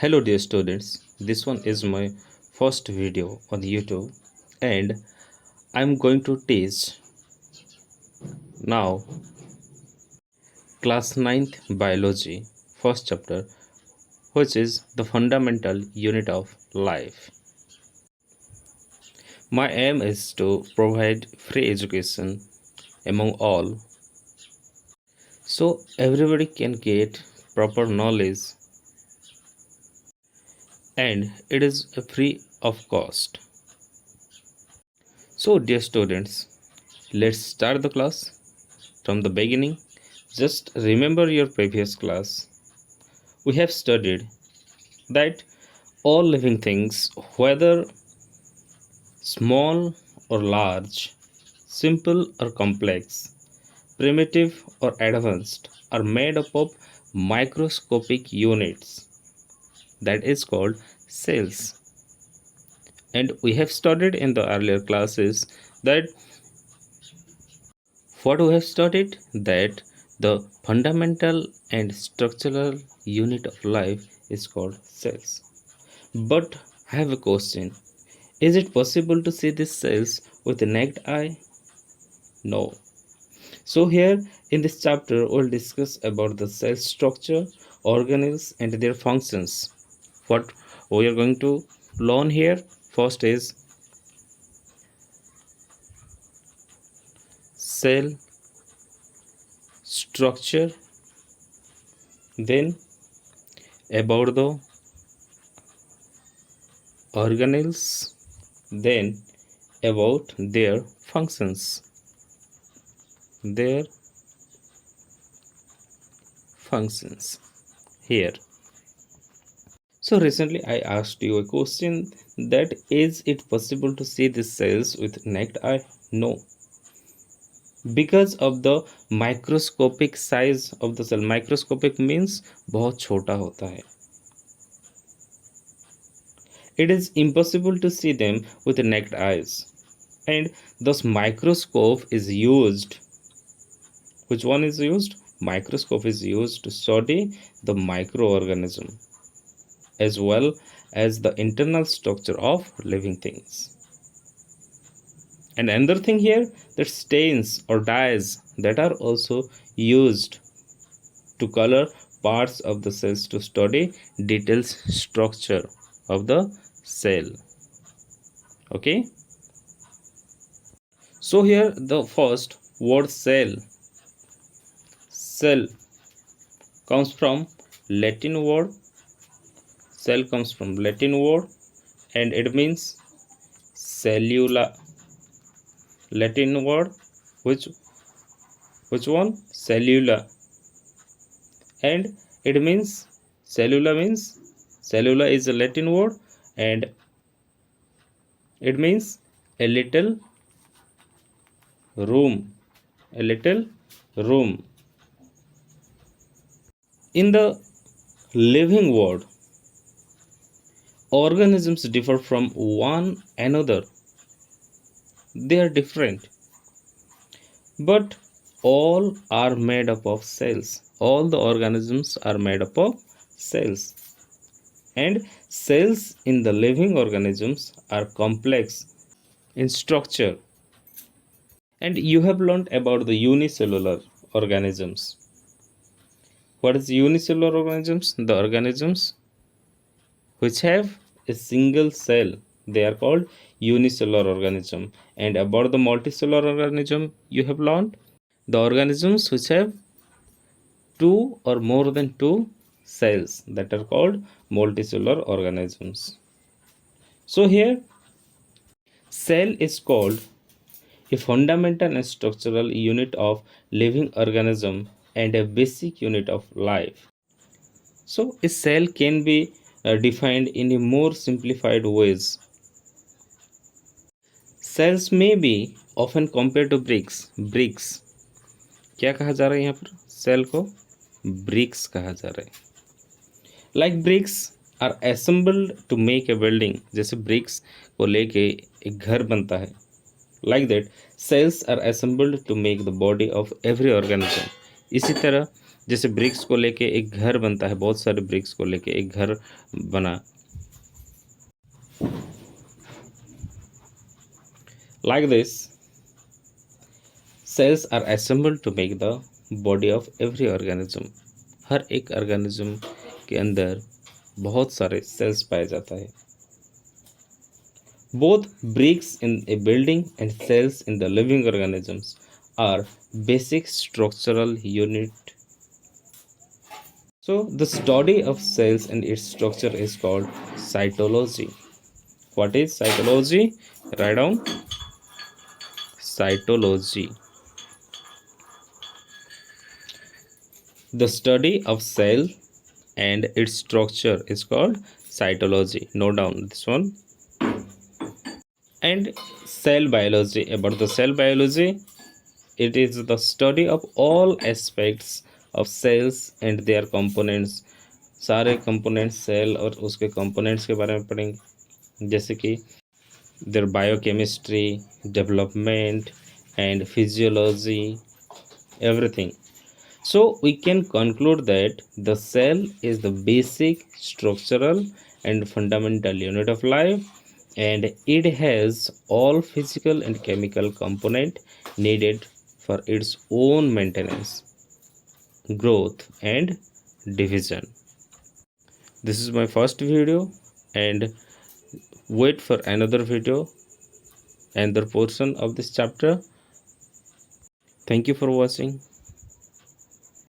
Hello dear students, this one is my first video on YouTube and I'm going to teach now class 9th biology first chapter, which is the fundamental unit of life. My aim is to provide free education among all so everybody can get proper knowledge and it is free of cost. So dear students, let's start the class from the beginning. Just remember your previous class. We have studied that all living things, whether small or large, simple or complex, primitive or advanced, are made up of microscopic units that is called cells. And we have studied in the earlier classes that what we have studied that the fundamental and structural unit of life is called cells. But I have a question. Is it possible to see these cells with the naked eye? No. So here in this chapter we'll discuss about the cell structure, organelles and their functions. What we are going to learn here first is cell structure, then about the organelles, then about their functions. Here. So recently I asked you a question that is it possible to see the cells with naked eye? No. Because of the microscopic size of the cell. Microscopic means बहुत छोटा होता है. It is impossible to see them with the naked eyes. And thus microscope is used. Which one is used? Microscope is used to study the microorganism as well as the internal structure of living things. And another thing here, that stains or dyes that are also used to color parts of the cells to study detailed structure of the cell. Okay. So here the first word cell comes from Latin word. Cell comes from Latin word and it means cellula. Latin word which one? Cellula. And it means cellula is a Latin word and it means a little room. In the living world, organisms differ from one another. They are different, but all are made up of cells. All the organisms are made up of cells, and cells in the living organisms are complex in structure. And you have learned about the unicellular organisms. What is unicellular organisms? The organisms which have a single cell, they are called unicellular organism. And about the multicellular organism, you have learned the organisms which have two or more than two cells, that are called multicellular organisms. So here cell is called a fundamental and structural unit of living organism and a basic unit of life. So a cell can be defined in a more simplified ways. Cells may be often compared to bricks. क्या कहा जा रहा है यहाँ पर? Cell को bricks कहा जा रहा है. Like bricks are assembled to make a building. जैसे bricks को लेके एक घर बनता है. Like that, cells are assembled to make the body of every organism. इसी तरह जैसे ब्रिक्स को लेके एक घर बनता है, बहुत सारे ब्रिक्स को लेके एक घर बना, like this cells are assembled to make the body of every organism. हर एक ऑर्गेनिज्म के अंदर बहुत सारे सेल्स पाए जाता है. Both bricks in a building and cells in the living organisms are basic structural unit. So the study of cells and its structure is called cytology. What is cytology? Write down cytology. The study of cell and its structure is called cytology. Note down this one. And cell biology. About the cell biology, it is the study of all aspects of cells and their components. सारे components cell और उसके components के बारे में पढ़ेंगे, जैसे कि their biochemistry, development and physiology, everything. So we can conclude that the cell is the basic structural and fundamental unit of life, and it has all physical and chemical component needed for its own maintenance, growth and division. This is my first video, and wait for another video, another portion of this chapter. Thank you for watching.